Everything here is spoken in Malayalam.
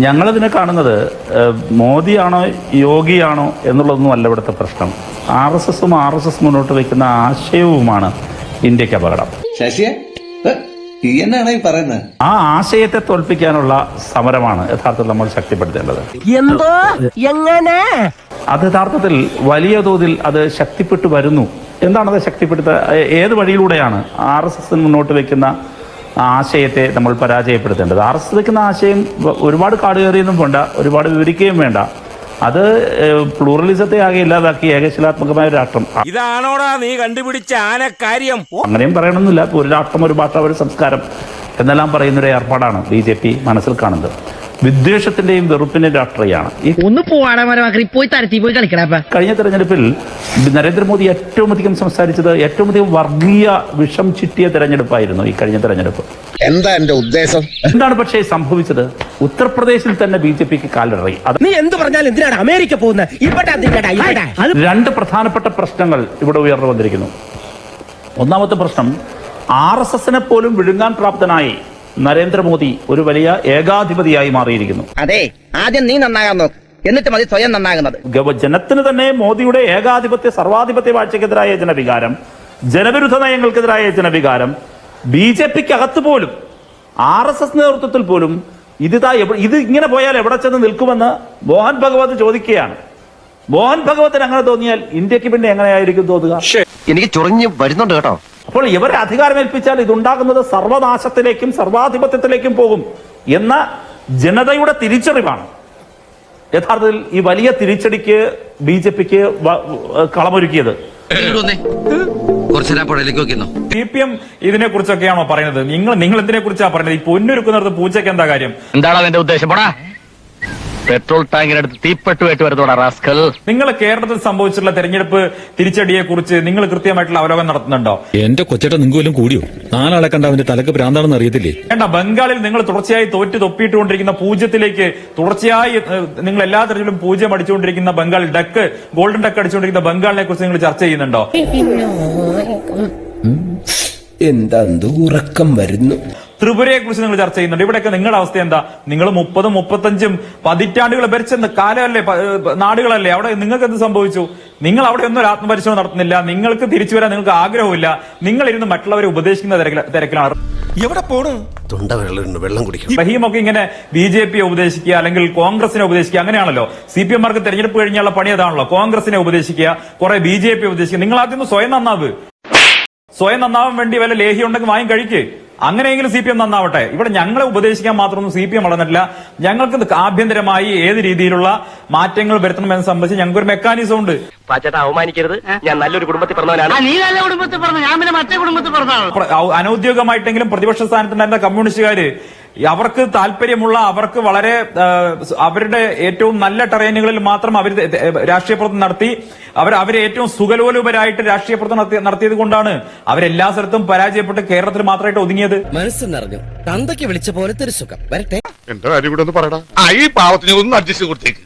ഞങ്ങളിതിനെ കാണുന്നത് മോദിയാണോ യോഗിയാണോ എന്നുള്ളതൊന്നും അല്ല ഇവിടുത്തെ പ്രശ്നം. RSS മുന്നോട്ട് വയ്ക്കുന്ന ആശയവുമാണ് ഇന്ത്യക്ക് അപകടം. ശശിയെ എന്നാണ് ഈ പറയുന്നത്? ആ ആശയത്തെ തോൽപ്പിക്കാനുള്ള സമരമാണ് യഥാർത്ഥത്തിൽ നമ്മൾ ശക്തിപ്പെടുത്തേണ്ടത്. എന്തോ എങ്ങനെ അത് യഥാർത്ഥത്തിൽ വലിയ തോതിൽ അത് ശക്തിപ്പെട്ടു വരുന്നു. എന്താണത് ശക്തിപ്പെടുത്തുക? ഏത് വഴിയിലൂടെയാണ് RSS മുന്നോട്ട് വയ്ക്കുന്ന ആശയത്തെ നമ്മൾ പരാജയപ്പെടുത്തേണ്ടത്? RSS വയ്ക്കുന്ന ആശയം ഒരുപാട് കാടുകയറിയൊന്നും വേണ്ട, ഒരുപാട് വിവരിക്കുകയും വേണ്ട. അത് പ്ലൂറലിസത്തെ ആകെ ഇല്ലാതാക്കി ഏകശിലാത്മകമായ ഒരു രാഷ്ട്രം. ഇതാണോടാ നീ കണ്ടുപിടിച്ച ആനക്കാര്യം? അങ്ങനെയും പറയണമെന്നില്ല. ഒരു രാഷ്ട്രം, ഒരു ഭാഷ, ഒരു സംസ്കാരം എന്നെല്ലാം പറയുന്നൊരു ഏർപ്പാടാണ് BJP മനസ്സിൽ കാണുന്നത്. വിദ്വേഷത്തിന്റെയും വെറുപ്പിന്റെയും രാഷ്ട്രീയമാണ്. ഒന്ന് പോയി തരത്തി പോയി കളിക്കണ. കഴിഞ്ഞ തെരഞ്ഞെടുപ്പിൽ നരേന്ദ്രമോദി ഏറ്റവും അധികം സംസാരിച്ചത് ഏറ്റവും അധികം വർഗീയ വിഷം ചിറ്റിയ തെരഞ്ഞെടുപ്പായിരുന്നു ഈ കഴിഞ്ഞ തെരഞ്ഞെടുപ്പ്. എന്താ എന്റെ ഉദ്ദേശം? എന്താണ് പക്ഷേ സംഭവിച്ചത്? ഉത്തർപ്രദേശിൽ തന്നെ BJPക്ക് കാലിടറി. നീ എന്ത് പറഞ്ഞാലും എന്തിനാണ് അമേരിക്ക പോകുന്നത്? രണ്ട് പ്രധാനപ്പെട്ട പ്രശ്നങ്ങൾ ഇവിടെ ഉയർന്നു വന്നിരിക്കുന്നു. ഒന്നാമത്തെ പ്രശ്നം, RSSനെ പോലും വിഴുങ്ങാൻ പ്രാപ്തനായി നരേന്ദ്രമോദി ഒരു വലിയ ഏകാധിപതിയായി മാറിയിരിക്കുന്നു. അതെ, ആദ്യം നീ നന്നാകാൻ നോക്ക്, എന്നിട്ട് മതി സ്വയം നന്നാകുന്നത്. ജനത്തിന് തന്നെ മോദിയുടെ ഏകാധിപത്യ സർവാധിപത്യ വാഴ്ചക്കെതിരായ ജനവികാരം, ജനവിരുദ്ധ നയങ്ങൾക്കെതിരായ ജനവികാരം, BJPക്ക് അകത്ത് പോലും RSS നേതൃത്വത്തിൽ പോലും ഇത് ഇങ്ങനെ പോയാൽ എവിടെ ചെന്ന് നിൽക്കുമെന്ന് മോഹൻ ഭഗവത് ചോദിക്കുകയാണ്. മോഹൻ ഭഗവത്തിന് അങ്ങനെ തോന്നിയാൽ ഇന്ത്യക്ക് പിന്നെ എങ്ങനെയായിരിക്കും തോന്നുക? എനിക്ക് ചൊറിഞ്ഞ് വരുന്നുണ്ട് കേട്ടോ. അപ്പോൾ ഇവരെ അധികാരമേൽപ്പിച്ചാൽ ഇതുണ്ടാകുന്നത് സർവനാശത്തിലേക്കും സർവാധിപത്യത്തിലേക്കും പോകും എന്ന ജനതയുടെ തിരിച്ചറിവാണ് യഥാർത്ഥത്തിൽ ഈ വലിയ തിരിച്ചടിക്ക് BJPക്ക് കളമൊരുക്കിയത്. CPM ഇതിനെ കുറിച്ചൊക്കെയാണോ പറയുന്നത്? നിങ്ങൾ എന്തിനെ കുറിച്ചാണ് പറയുന്നത്? ഈ പൊന്നൊരുക്കുന്നിടത്ത് പൂച്ചയ്ക്ക് എന്താ കാര്യം? എന്താണ് അതിന്റെ ഉദ്ദേശം? പെട്രോൾ ടാങ്കിനടുത്ത് തീപ്പെട്ടുമായിട്ട് വരുന്നോടാ റാസ്കൽ. നിങ്ങൾ കേരളത്തിൽ സംഭവിച്ചിട്ടുള്ള തെരഞ്ഞെടുപ്പ് തിരിച്ചടിയെ കുറിച്ച് നിങ്ങൾ കൃത്യമായിട്ടുള്ള അവലോകനം നടത്തുന്നുണ്ടോ? എന്റെ കൊച്ചേട്ട നിങ്ങൾക്കും കൂടിയോ? നാലാളെ കണ്ട അവന്റെ തലക്ക് ഭ്രാന്താണെന്ന് അറിയത്തില്ലേ? വേണ്ട, ബംഗാളിൽ നിങ്ങൾ തുടർച്ചയായി തൊപ്പിയിട്ടുകൊണ്ടിരിക്കുന്ന പൂജ്യത്തിലേക്ക് തുടർച്ചയായി നിങ്ങൾ എല്ലാ തരത്തിലും പൂജ്യം അടിച്ചുകൊണ്ടിരിക്കുന്ന ബംഗാൾ ഗോൾഡൻ ഡക്ക് അടിച്ചുകൊണ്ടിരിക്കുന്ന ബംഗാളിനെ കുറിച്ച് നിങ്ങൾ ചർച്ച ചെയ്യുന്നുണ്ടോ? എന്താ ഉറക്കം വരുന്നു? ത്രിപുരയെ കുറിച്ച് നിങ്ങൾ ചർച്ച ചെയ്യുന്നുണ്ട്. ഇവിടെയൊക്കെ നിങ്ങളുടെ അവസ്ഥ എന്താ? നിങ്ങൾ 30, 35 പതിറ്റാണ്ടുകൾ ഭരിച്ച കാലമല്ലേ, നാടുകളല്ലേ? അവിടെ നിങ്ങൾക്ക് എന്ത് സംഭവിച്ചു? നിങ്ങൾ അവിടെ ഒന്നും ഒരു ആത്മപരിശോധന നടത്തുന്നില്ല. നിങ്ങൾക്ക് തിരിച്ചു വരാൻ നിങ്ങൾക്ക് ആഗ്രഹമില്ല. നിങ്ങൾ ഇരുന്ന് മറ്റുള്ളവരെ ഉപദേശിക്കുന്ന തിരക്കിലാണ്. എവിടെ പോണു? വെള്ളം കുടിക്കണം. റഹീമൊക്കെ ഇങ്ങനെ BJPയെ ഉപദേശിക്കുക, അല്ലെങ്കിൽ കോൺഗ്രസിനെ ഉപദേശിക്കുക, അങ്ങനെയാണല്ലോ. CPM-മാർക്ക് തെരഞ്ഞെടുപ്പ് കഴിഞ്ഞുള്ള പണി അതാണല്ലോ. കോൺഗ്രസിനെ ഉപദേശിക്കുക, കുറെ BJPയെ ഉപദേശിക്കുക. നിങ്ങൾ ആദ്യം സ്വയം നന്നാവ്. സ്വയം നന്നാവാൻ വേണ്ടി വല്ല ലേഹ്യം ഉണ്ടെങ്കിൽ വാങ്ങി കഴിക്ക്. അങ്ങനെയെങ്കിലും CPM നന്നാവട്ടെ. ഇവിടെ ഞങ്ങളെ ഉപദേശിക്കാൻ മാത്രമൊന്നും CPM വളർന്നിട്ടില്ല. ഞങ്ങൾക്ക് ആഭ്യന്തരമായി ഏത് രീതിയിലുള്ള മാറ്റങ്ങൾ വരുത്തണമെന്ന് സംബന്ധിച്ച് ഞങ്ങൾക്ക് ഒരു മെക്കാനിസം ഉണ്ട്. അവമാനിക്കരുത്, ഞാൻ നല്ലൊരു കുടുംബത്തിൽ പറഞ്ഞവനാണ്. നീ നല്ല കുടുംബത്തിൽ പറഞ്ഞു, ഞാൻ പിന്നെ മറ്റേ കുടുംബത്തിൽ പറഞ്ഞു. അനൌദ്യോഗികമായിട്ടെങ്കിലും പ്രതിപക്ഷ സ്ഥാനത്തുണ്ടായിരുന്ന കമ്മ്യൂണിസ്റ്റുകാര് അവർക്ക് താല്പര്യമുള്ള, അവർക്ക് വളരെ അവരുടെ ഏറ്റവും നല്ല ടെറൈനുകളിൽ മാത്രം അവർ രാഷ്ട്രീയ പ്രവർത്തനം നടത്തി. അവരെ ഏറ്റവും സുഖലോലുപരായിട്ട് രാഷ്ട്രീയ പ്രവർത്തനം നടത്തിയത് കൊണ്ടാണ് അവരെല്ലാ സ്ഥലത്തും പരാജയപ്പെട്ട് കേരളത്തിൽ മാത്രമായിട്ട് ഒതുങ്ങിയത്. മനസ്സെന്നറിഞ്ഞു തന്തയ്ക്ക് വിളിച്ച പോലത്തെ ഒരു സുഖം വരട്ടെ. എന്റെ കാര്യം കൂടെ ഒന്ന് പറയടാ. ഈ പാവത്തിന് ഒന്ന് അഡ്ജസ്റ്റ് കൊടുത്തേക്ക്.